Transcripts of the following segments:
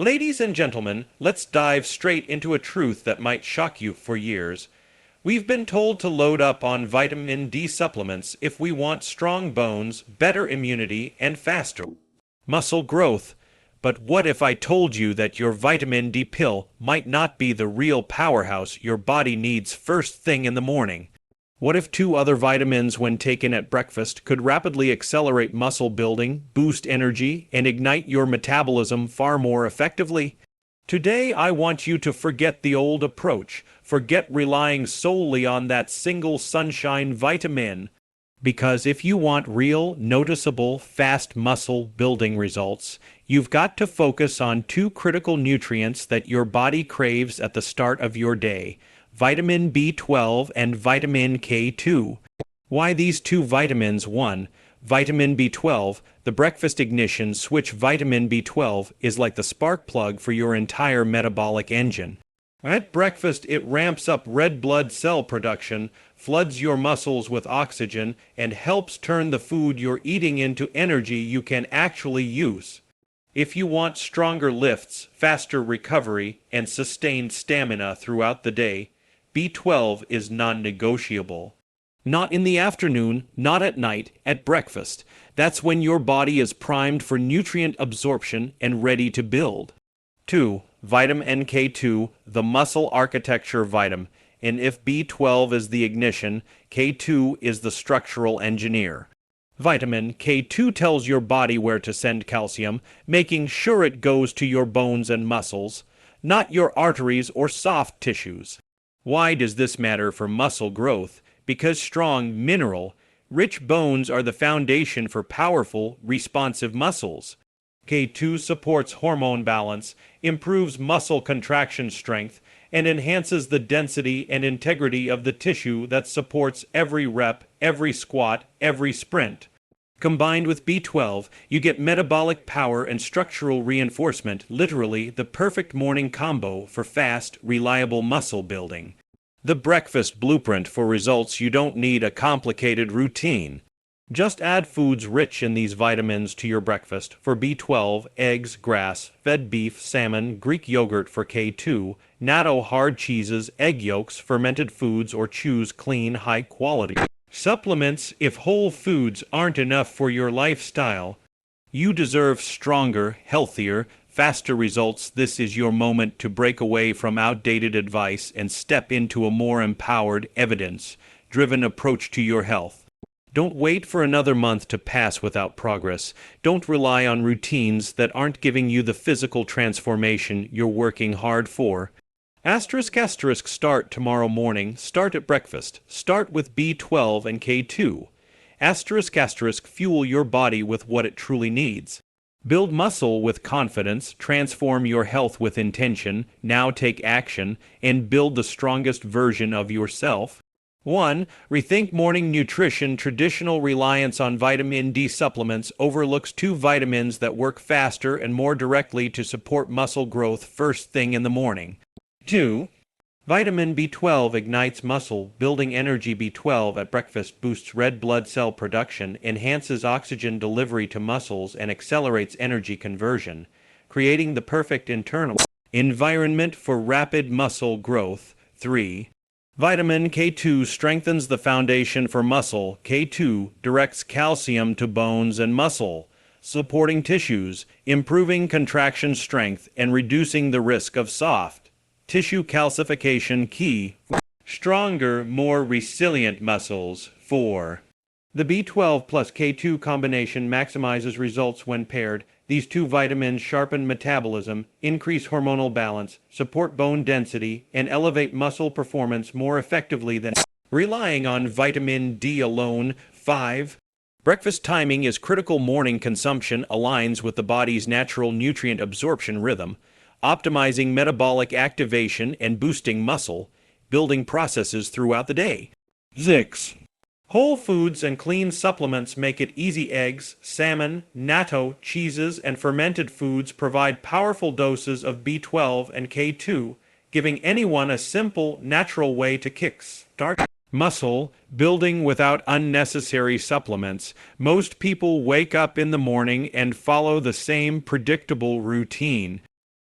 Ladies and gentlemen, let's dive straight into a truth that might shock you for years. We've been told to load up on vitamin D supplements if we want strong bones, better immunity, and faster muscle growth. But what if I told you that your vitamin D pill might not be the real powerhouse your body needs first thing in the morning? What if two other vitamins, when taken at breakfast, could rapidly accelerate muscle building, boost energy, and ignite your metabolism far more effectively? Today, I want you to forget the old approach, forget relying solely on that single sunshine vitamin. Because if you want real, noticeable, fast muscle building results, you've got to focus on two critical nutrients that your body craves at the start of your day: vitamin B12 and vitamin K2. Why these two vitamins? 1. Vitamin B12, the breakfast ignition switch. Vitamin B12 is like the spark plug for your entire metabolic engine. At breakfast, it ramps up red blood cell production, floods your muscles with oxygen, and helps turn the food you're eating into energy you can actually use. If you want stronger lifts, faster recovery, and sustained stamina throughout the day, B12 is non-negotiable. Not in the afternoon, not at night, at breakfast. That's when your body is primed for nutrient absorption and ready to build. 2. Vitamin K2, the muscle architecture vitamin. And if B12 is the ignition, K2 is the structural engineer. Vitamin K2 tells your body where to send calcium, making sure it goes to your bones and muscles, not your arteries or soft tissues. Why does this matter for muscle growth? Because strong, mineral-rich bones are the foundation for powerful, responsive muscles. K2 supports hormone balance, improves muscle contraction strength, and enhances the density and integrity of the tissue that supports every rep, every squat, every sprint. Combined with B12, you get metabolic power and structural reinforcement, literally the perfect morning combo for fast, reliable muscle building. The breakfast blueprint for results. You don't need a complicated routine. Just add foods rich in these vitamins to your breakfast. For B12, eggs, grass-fed beef, salmon, Greek yogurt. For K2, natto, hard cheeses, egg yolks, fermented foods, or choose clean, high-quality supplements. If whole foods aren't enough for your lifestyle, you deserve stronger, healthier, faster results. This is your moment to break away from outdated advice and step into a more empowered, evidence-driven approach to your health. Don't wait for another month to pass without progress. Don't rely on routines that aren't giving you the physical transformation you're working hard for. Start tomorrow morning. Start at breakfast. Start with B12 and K2. Fuel your body with what it truly needs. Build muscle with confidence, transform your health with intention, now take action, and build the strongest version of yourself. 1. Rethink morning nutrition. Traditional reliance on vitamin D supplements overlooks two vitamins that work faster and more directly to support muscle growth first thing in the morning. 2. Vitamin B12 ignites muscle building energy. B12 at breakfast boosts red blood cell production, enhances oxygen delivery to muscles, and accelerates energy conversion, creating the perfect internal environment for rapid muscle growth. 3. Vitamin K2 strengthens the foundation for muscle. K2 directs calcium to bones and muscle, supporting tissues, improving contraction strength, and reducing the risk of soft tissue calcification. Key: stronger, more resilient muscles. 4. The B12 plus K2 combination maximizes results when paired. These two vitamins sharpen metabolism, increase hormonal balance, support bone density, and elevate muscle performance more effectively than relying on vitamin D alone. 5. Breakfast timing is critical. Morning consumption aligns with the body's natural nutrient absorption rhythm, optimizing metabolic activation and boosting muscle building processes throughout the day. 6. Whole foods and clean supplements make it easy. Eggs, salmon, natto, cheeses, and fermented foods provide powerful doses of B12 and K2, giving anyone a simple, natural way to kick-start muscle building without unnecessary supplements. Most people wake up in the morning and follow the same predictable routine.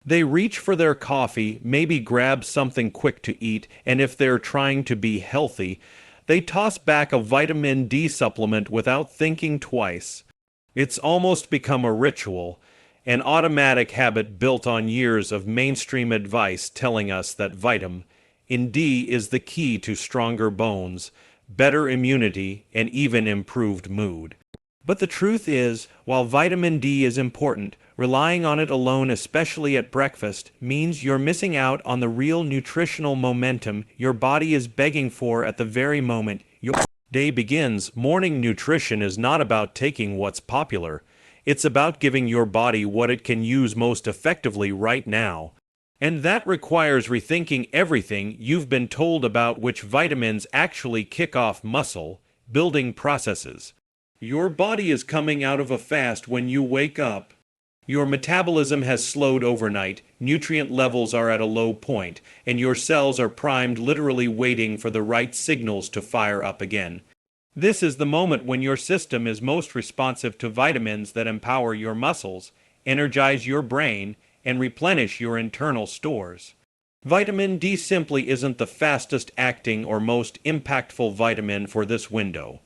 They reach for their coffee, maybe grab something quick to eat, and if they're trying to be healthy, they toss back a vitamin D supplement without thinking twice. It's almost become a ritual, an automatic habit built on years of mainstream advice telling us that vitamin D is the key to stronger bones, better immunity, and even improved mood. But the truth is, while vitamin D is important, relying on it alone, especially at breakfast, means you're missing out on the real nutritional momentum your body is begging for at the very moment your day begins. Morning nutrition is not about taking what's popular. It's about giving your body what it can use most effectively right now. And that requires rethinking everything you've been told about which vitamins actually kick off muscle building processes. Your body is coming out of a fast when you wake up. Your metabolism has slowed overnight, nutrient levels are at a low point, and your cells are primed, literally waiting for the right signals to fire up again. This is the moment when your system is most responsive to vitamins that empower your muscles, energize your brain, and replenish your internal stores. Vitamin D simply isn't the fastest acting or most impactful vitamin for this window.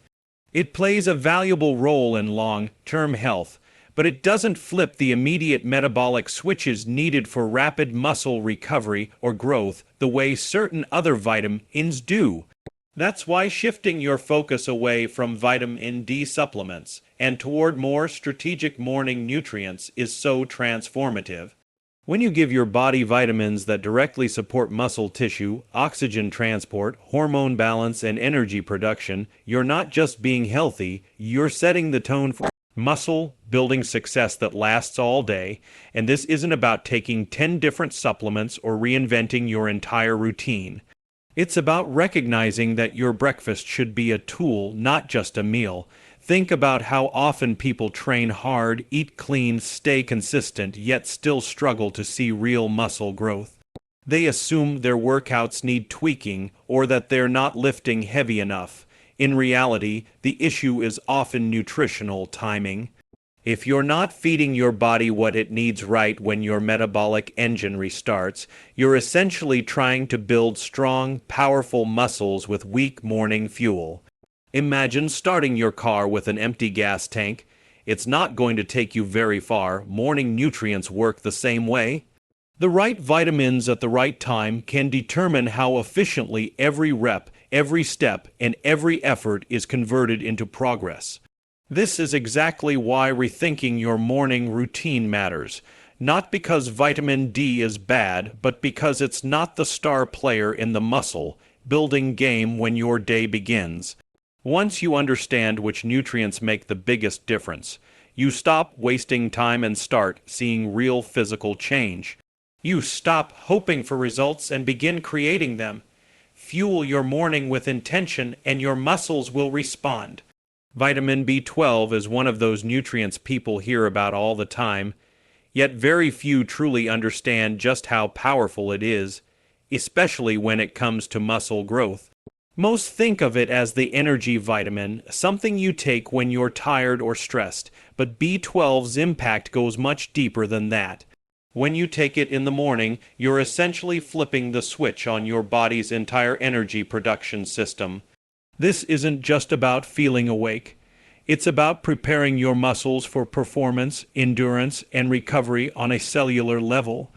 It plays a valuable role in long-term health, but it doesn't flip the immediate metabolic switches needed for rapid muscle recovery or growth the way certain other vitamins do. That's why shifting your focus away from vitamin D supplements and toward more strategic morning nutrients is so transformative. When you give your body vitamins that directly support muscle tissue, oxygen transport, hormone balance, and energy production, you're not just being healthy, you're setting the tone for muscle building success that lasts all day. And this isn't about taking 10 different supplements or reinventing your entire routine. It's about recognizing that your breakfast should be a tool, not just a meal. Think about how often people train hard, eat clean, stay consistent, yet still struggle to see real muscle growth. They assume their workouts need tweaking or that they're not lifting heavy enough. In reality, the issue is often nutritional timing. If you're not feeding your body what it needs right when your metabolic engine restarts, you're essentially trying to build strong, powerful muscles with weak morning fuel. Imagine starting your car with an empty gas tank. It's not going to take you very far. Morning nutrients work the same way. The right vitamins at the right time can determine how efficiently every rep, every step, and every effort is converted into progress. This is exactly why rethinking your morning routine matters. Not because vitamin D is bad, but because it's not the star player in the muscle building game when your day begins. Once you understand which nutrients make the biggest difference, you stop wasting time and start seeing real physical change. You stop hoping for results and begin creating them. Fuel your morning with intention and your muscles will respond. Vitamin B12 is one of those nutrients people hear about all the time, yet very few truly understand just how powerful it is, especially when it comes to muscle growth. Most think of it as the energy vitamin, something you take when you're tired or stressed, but B12's impact goes much deeper than that. When you take it in the morning, you're essentially flipping the switch on your body's entire energy production system. This isn't just about feeling awake. It's about preparing your muscles for performance, endurance, and recovery on a cellular level.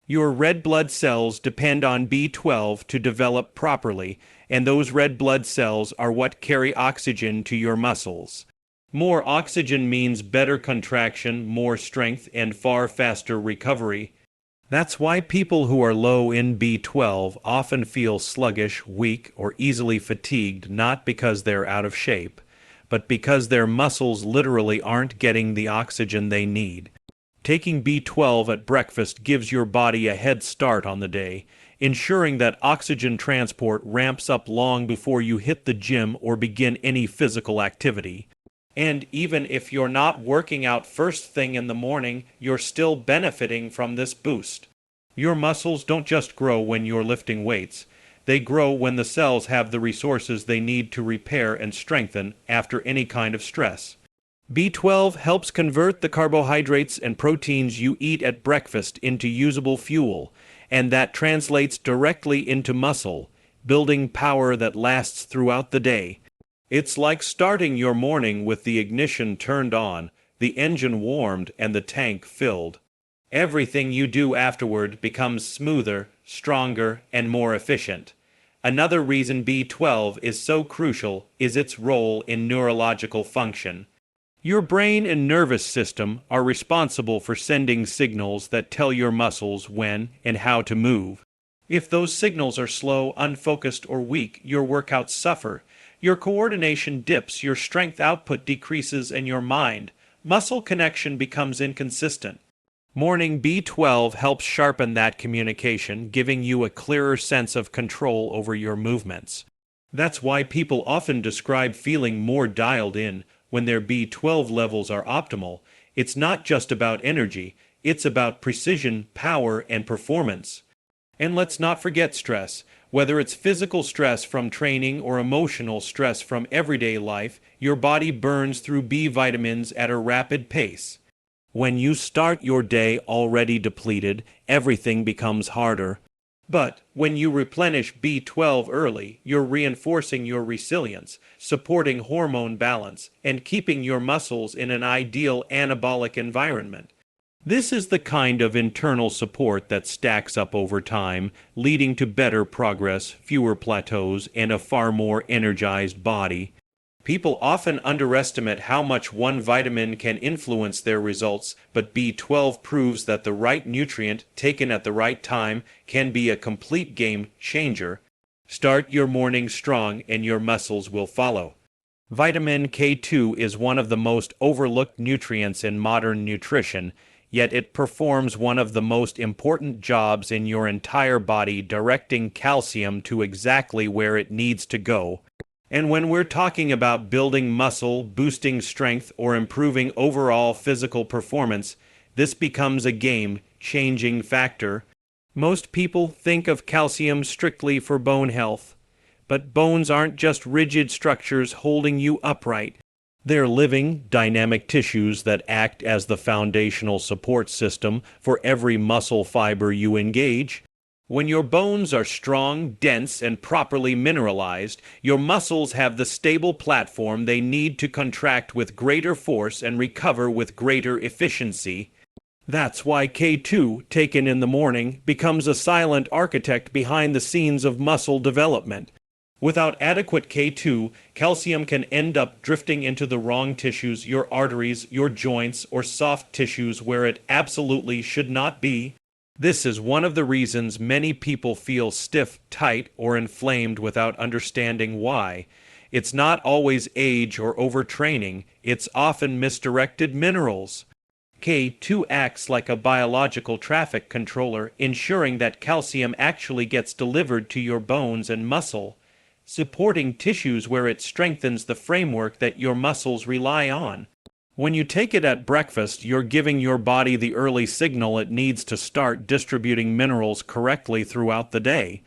Your red blood cells depend on B12 to develop properly, and those red blood cells are what carry oxygen to your muscles. More oxygen means better contraction, more strength, and far faster recovery. That's why people who are low in B12 often feel sluggish, weak, or easily fatigued, not because they're out of shape, but because their muscles literally aren't getting the oxygen they need. Taking B12 at breakfast gives your body a head start on the day, ensuring that oxygen transport ramps up long before you hit the gym or begin any physical activity. And even if you're not working out first thing in the morning, you're still benefiting from this boost. Your muscles don't just grow when you're lifting weights. They grow when the cells have the resources they need to repair and strengthen after any kind of stress. B12 helps convert the carbohydrates and proteins you eat at breakfast into usable fuel, and that translates directly into muscle, building power that lasts throughout the day. It's like starting your morning with the ignition turned on, the engine warmed, and the tank filled. Everything you do afterward becomes smoother, stronger, and more efficient. Another reason B12 is so crucial is its role in neurological function. Your brain and nervous system are responsible for sending signals that tell your muscles when and how to move. If those signals are slow, unfocused, or weak, your workouts suffer. Your coordination dips, your strength output decreases, and your muscle connection becomes inconsistent. Morning B12 helps sharpen that communication, giving you a clearer sense of control over your movements. That's why people often describe feeling more dialed in when their B12 levels are optimal. It's not just about energy, it's about precision, power, and performance. And let's not forget stress. Whether it's physical stress from training or emotional stress from everyday life, your body burns through B vitamins at a rapid pace. When you start your day already depleted, everything becomes harder. But when you replenish B12 early, you're reinforcing your resilience, supporting hormone balance, and keeping your muscles in an ideal anabolic environment. This is the kind of internal support that stacks up over time, leading to better progress, fewer plateaus, and a far more energized body. People often underestimate how much one vitamin can influence their results, but B12 proves that the right nutrient, taken at the right time, can be a complete game changer. Start your morning strong and your muscles will follow. Vitamin K2 is one of the most overlooked nutrients in modern nutrition, yet it performs one of the most important jobs in your entire body, directing calcium to exactly where it needs to go. And when we're talking about building muscle, boosting strength, or improving overall physical performance, this becomes a game-changing factor. Most people think of calcium strictly for bone health, but bones aren't just rigid structures holding you upright. They're living, dynamic tissues that act as the foundational support system for every muscle fiber you engage. When your bones are strong, dense, and properly mineralized, your muscles have the stable platform they need to contract with greater force and recover with greater efficiency. That's why K2, taken in the morning, becomes a silent architect behind the scenes of muscle development. Without adequate K2, calcium can end up drifting into the wrong tissues, your arteries, your joints, or soft tissues where it absolutely should not be. This is one of the reasons many people feel stiff, tight, or inflamed without understanding why. It's not always age or overtraining, it's often misdirected minerals. K2 acts like a biological traffic controller, ensuring that calcium actually gets delivered to your bones and muscle, supporting tissues where it strengthens the framework that your muscles rely on. When you take it at breakfast, you're giving your body the early signal it needs to start distributing minerals correctly throughout the day.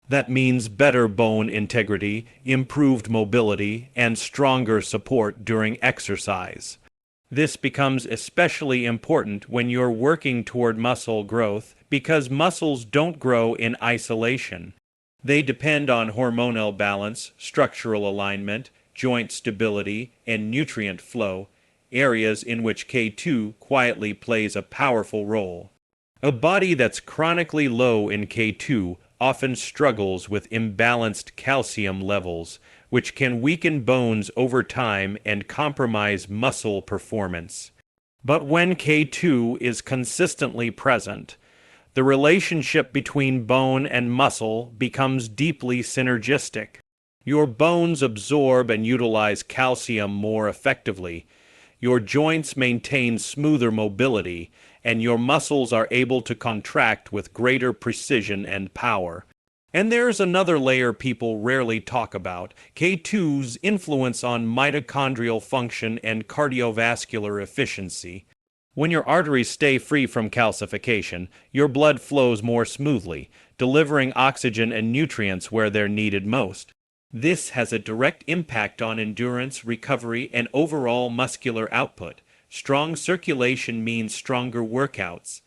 That means better bone integrity, improved mobility, and stronger support during exercise. This becomes especially important when you're working toward muscle growth because muscles don't grow in isolation. They depend on hormonal balance, structural alignment, joint stability, and nutrient flow, areas in which K2 quietly plays a powerful role. A body that's chronically low in K2 often struggles with imbalanced calcium levels, which can weaken bones over time and compromise muscle performance. But when K2 is consistently present, the relationship between bone and muscle becomes deeply synergistic. Your bones absorb and utilize calcium more effectively, your joints maintain smoother mobility, and your muscles are able to contract with greater precision and power. And there's another layer people rarely talk about, K2's influence on mitochondrial function and cardiovascular efficiency. When your arteries stay free from calcification, your blood flows more smoothly, delivering oxygen and nutrients where they're needed most. This has a direct impact on endurance, recovery, and overall muscular output. Strong circulation means stronger workouts.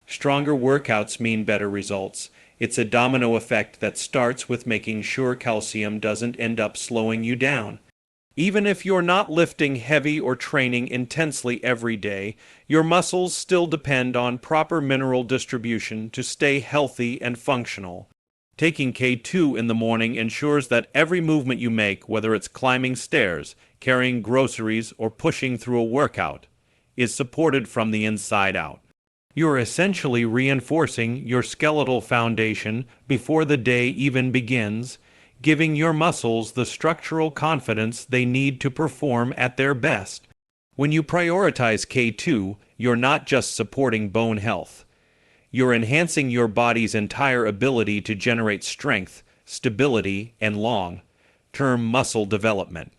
Stronger workouts mean better results. It's a domino effect that starts with making sure calcium doesn't end up slowing you down. Even if you're not lifting heavy or training intensely every day, your muscles still depend on proper mineral distribution to stay healthy and functional. Taking K2 in the morning ensures that every movement you make, whether it's climbing stairs, carrying groceries, or pushing through a workout, is supported from the inside out. You're essentially reinforcing your skeletal foundation before the day even begins, giving your muscles the structural confidence they need to perform at their best. When you prioritize K2, you're not just supporting bone health. You're enhancing your body's entire ability to generate strength, stability, and long-term muscle development.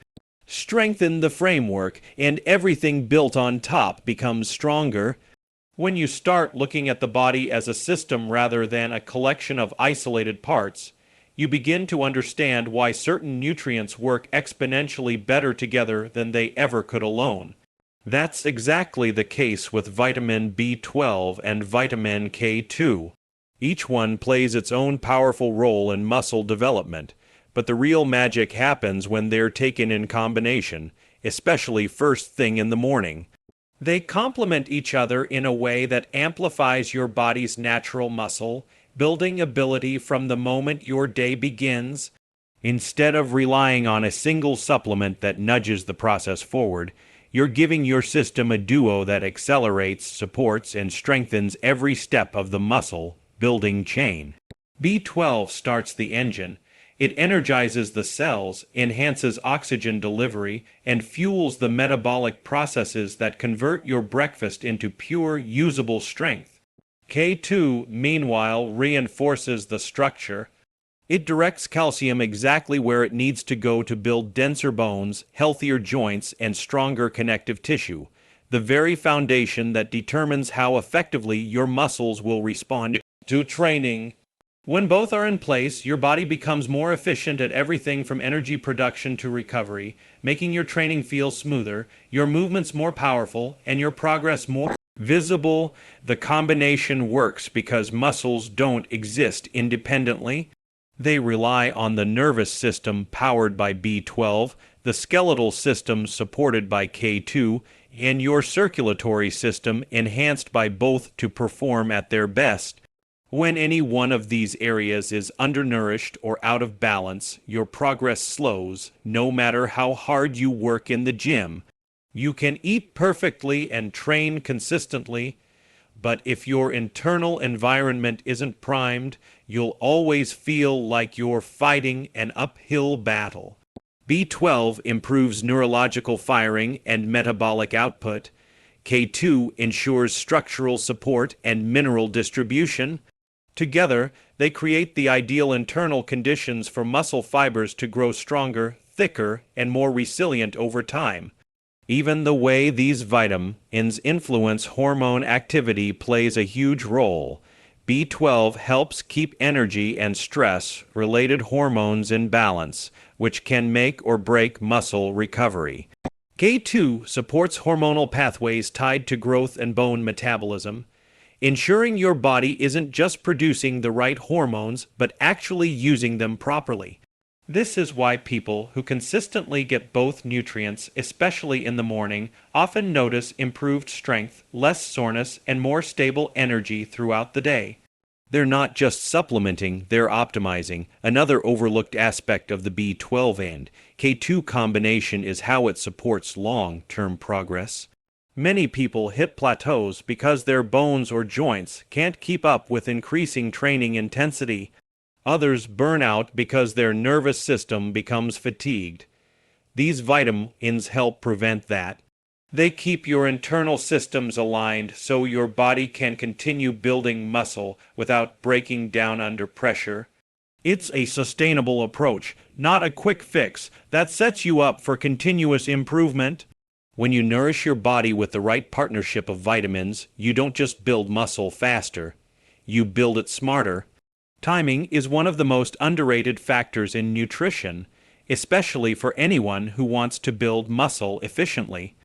Strengthen the framework, and everything built on top becomes stronger. When you start looking at the body as a system rather than a collection of isolated parts, you begin to understand why certain nutrients work exponentially better together than they ever could alone. That's exactly the case with vitamin B12 and vitamin K2. Each one plays its own powerful role in muscle development, but the real magic happens when they're taken in combination, especially first thing in the morning. They complement each other in a way that amplifies your body's natural muscle building ability from the moment your day begins. Instead of relying on a single supplement that nudges the process forward, you're giving your system a duo that accelerates, supports, and strengthens every step of the muscle building chain. B12 starts the engine. It energizes the cells, enhances oxygen delivery, and fuels the metabolic processes that convert your breakfast into pure, usable strength. K2, meanwhile, reinforces the structure. It directs calcium exactly where it needs to go to build denser bones, healthier joints, and stronger connective tissue, the very foundation that determines how effectively your muscles will respond to training. When both are in place, your body becomes more efficient at everything from energy production to recovery, making your training feel smoother, your movements more powerful, and your progress more visible. The combination works because muscles don't exist independently. They rely on the nervous system powered by B12, the skeletal system supported by K2, and your circulatory system enhanced by both to perform at their best. When any one of these areas is undernourished or out of balance, your progress slows, no matter how hard you work in the gym. You can eat perfectly and train consistently, but if your internal environment isn't primed, you'll always feel like you're fighting an uphill battle. B12 improves neurological firing and metabolic output. K2 ensures structural support and mineral distribution. Together, they create the ideal internal conditions for muscle fibers to grow stronger, thicker, and more resilient over time. Even the way these vitamins influence hormone activity plays a huge role. B12 helps keep energy and stress-related hormones in balance, which can make or break muscle recovery. K2 supports hormonal pathways tied to growth and bone metabolism, ensuring your body isn't just producing the right hormones, but actually using them properly. This is why people who consistently get both nutrients, especially in the morning, often notice improved strength, less soreness, and more stable energy throughout the day. They're not just supplementing, they're optimizing. Another overlooked aspect of the B12 and K2 combination is how it supports long-term progress. Many people hit plateaus because their bones or joints can't keep up with increasing training intensity. Others burn out because their nervous system becomes fatigued. These vitamins help prevent that. They keep your internal systems aligned so your body can continue building muscle without breaking down under pressure. It's a sustainable approach, not a quick fix, that sets you up for continuous improvement. When you nourish your body with the right partnership of vitamins, you don't just build muscle faster, you build it smarter. Timing is one of the most underrated factors in nutrition. especially for anyone who wants to build muscle efficiently.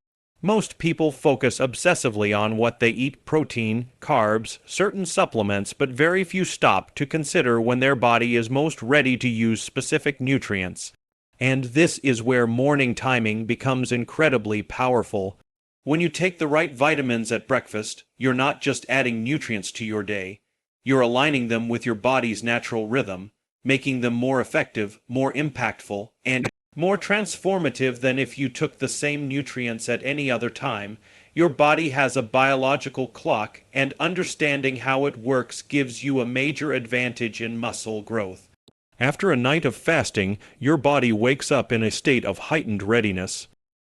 Most people focus obsessively on what they eat: protein, carbs, certain supplements, but very few stop to consider when their body is most ready to use specific nutrients. And this is where morning timing becomes incredibly powerful. When you take the right vitamins at breakfast, you're not just adding nutrients to your day, you're aligning them with your body's natural rhythm, making them more effective, more impactful, and more transformative than if you took the same nutrients at any other time. Your body has a biological clock, and understanding how it works gives you a major advantage in muscle growth. After a night of fasting, your body wakes up in a state of heightened readiness.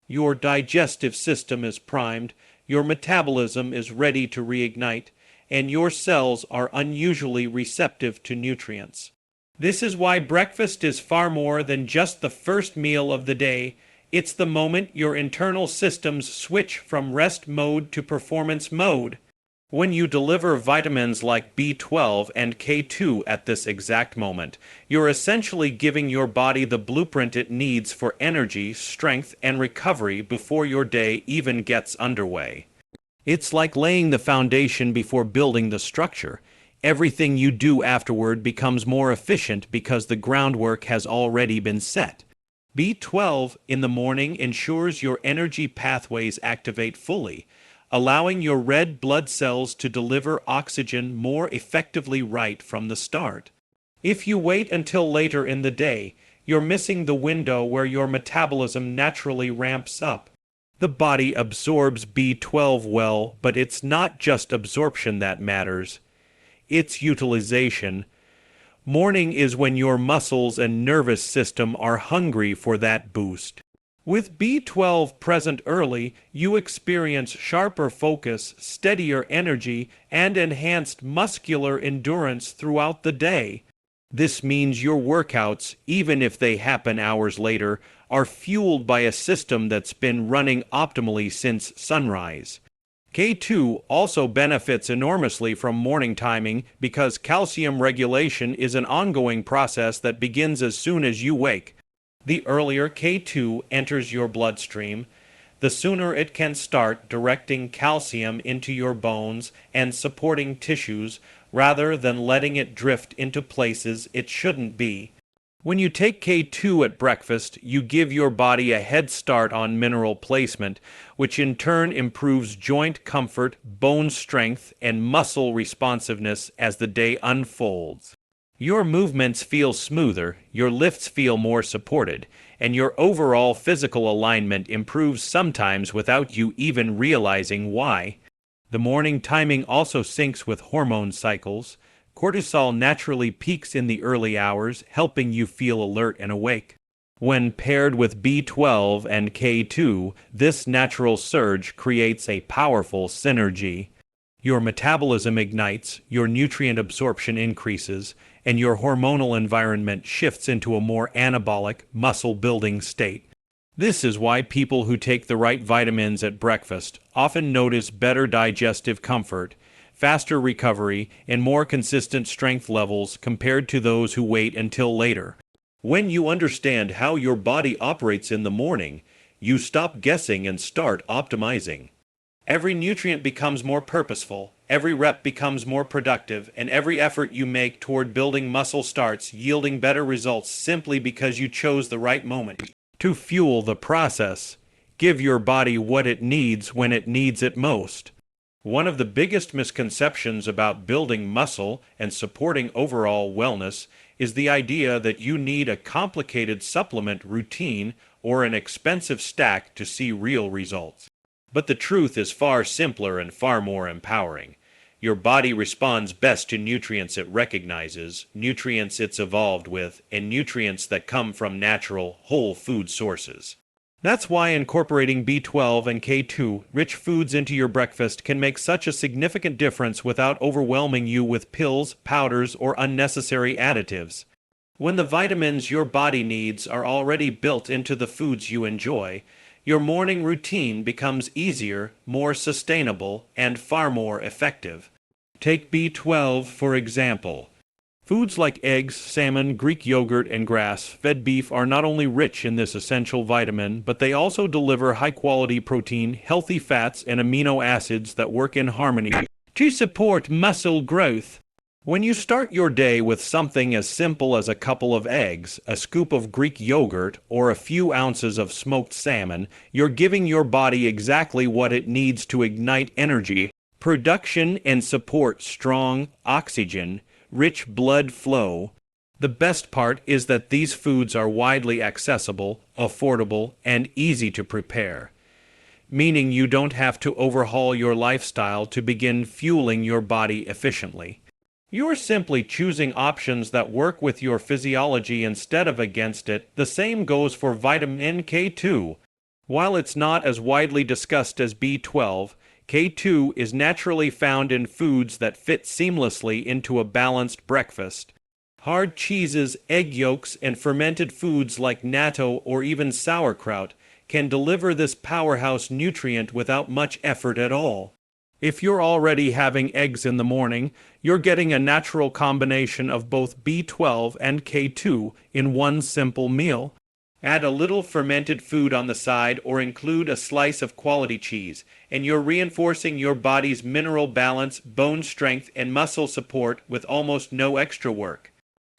Your digestive system is primed, your metabolism is ready to reignite, and your cells are unusually receptive to nutrients. This is why breakfast is far more than just the first meal of the day. It's the moment your internal systems switch from rest mode to performance mode. When you deliver vitamins like B12 and K2 at this exact moment, you're essentially giving your body the blueprint it needs for energy, strength, and recovery before your day even gets underway. It's like laying the foundation before building the structure. Everything you do afterward becomes more efficient because the groundwork has already been set. B12 in the morning ensures your energy pathways activate fully, allowing your red blood cells to deliver oxygen more effectively right from the start. If you wait until later in the day, you're missing the window where your metabolism naturally ramps up. The body absorbs B12 well, but it's not just absorption that matters. It's utilization. Morning is when your muscles and nervous system are hungry for that boost. With B12 present early, you experience sharper focus, steadier energy, and enhanced muscular endurance throughout the day. This means your workouts, even if they happen hours later, are fueled by a system that's been running optimally since sunrise. K2 also benefits enormously from morning timing because calcium regulation is an ongoing process that begins as soon as you wake. The earlier K2 enters your bloodstream, the sooner it can start directing calcium into your bones and supporting tissues rather than letting it drift into places it shouldn't be. When you take K2 at breakfast, you give your body a head start on mineral placement, which in turn improves joint comfort, bone strength, and muscle responsiveness as the day unfolds. Your movements feel smoother, your lifts feel more supported, and your overall physical alignment improves sometimes without you even realizing why. The morning timing also syncs with hormone cycles. Cortisol naturally peaks in the early hours, helping you feel alert and awake. When paired with B12 and K2, this natural surge creates a powerful synergy. Your metabolism ignites, your nutrient absorption increases, and your hormonal environment shifts into a more anabolic, muscle-building state. This is why people who take the right vitamins at breakfast often notice better digestive comfort, faster recovery, and more consistent strength levels compared to those who wait until later. When you understand how your body operates in the morning, you stop guessing and start optimizing. Every nutrient becomes more purposeful, every rep becomes more productive, and every effort you make toward building muscle starts yielding better results simply because you chose the right moment to fuel the process. Give your body what it needs when it needs it most. One of the biggest misconceptions about building muscle and supporting overall wellness is the idea that you need a complicated supplement routine or an expensive stack to see real results. But the truth is far simpler and far more empowering. Your body responds best to nutrients it recognizes, nutrients it's evolved with, and nutrients that come from natural, whole food sources. That's why incorporating B12 and K2 rich foods into your breakfast can make such a significant difference without overwhelming you with pills, powders, or unnecessary additives. When the vitamins your body needs are already built into the foods you enjoy, your morning routine becomes easier, more sustainable, and far more effective. Take B12 for example. Foods like eggs, salmon, Greek yogurt, and grass-fed beef are not only rich in this essential vitamin, but they also deliver high-quality protein, healthy fats, and amino acids that work in harmony to support muscle growth. When you start your day with something as simple as a couple of eggs, a scoop of Greek yogurt, or a few ounces of smoked salmon, you're giving your body exactly what it needs to ignite energy, production, and support strong oxygen, rich blood flow. The best part is that these foods are widely accessible, affordable, and easy to prepare, meaning you don't have to overhaul your lifestyle to begin fueling your body efficiently. You're simply choosing options that work with your physiology instead of against it. The same goes for vitamin K2. While it's not as widely discussed as B12, K2 is naturally found in foods that fit seamlessly into a balanced breakfast. Hard cheeses, egg yolks, and fermented foods like natto or even sauerkraut can deliver this powerhouse nutrient without much effort at all. If you're already having eggs in the morning, you're getting a natural combination of both B12 and K2 in one simple meal. Add a little fermented food on the side or include a slice of quality cheese, and you're reinforcing your body's mineral balance, bone strength, and muscle support with almost no extra work.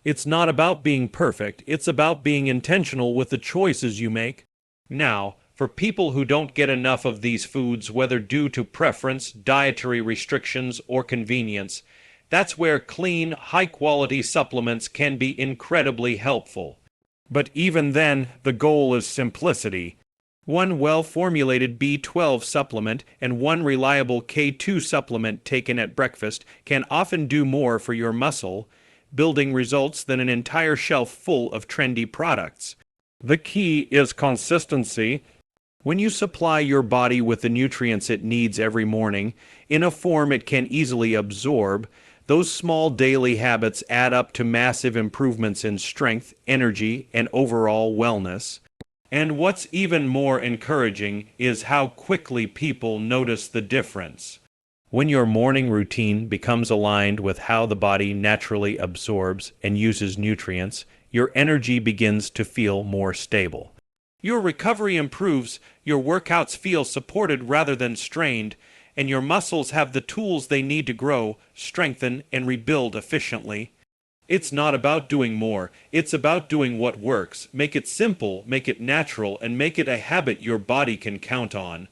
It's not about being perfect, it's about being intentional with the choices you make. Now, for people who don't get enough of these foods, whether due to preference, dietary restrictions, or convenience, that's where clean, high-quality supplements can be incredibly helpful. But even then, the goal is simplicity. One well-formulated B12 supplement and one reliable K2 supplement taken at breakfast can often do more for your muscle building results than an entire shelf full of trendy products. The key is consistency. When you supply your body with the nutrients it needs every morning, in a form it can easily absorb, those small daily habits add up to massive improvements in strength, energy, and overall wellness. And what's even more encouraging is how quickly people notice the difference. When your morning routine becomes aligned with how the body naturally absorbs and uses nutrients, your energy begins to feel more stable. Your recovery improves, your workouts feel supported rather than strained, and your muscles have the tools they need to grow, strengthen, and rebuild efficiently. It's not about doing more, it's about doing what works. Make it simple, make it natural, and make it a habit your body can count on.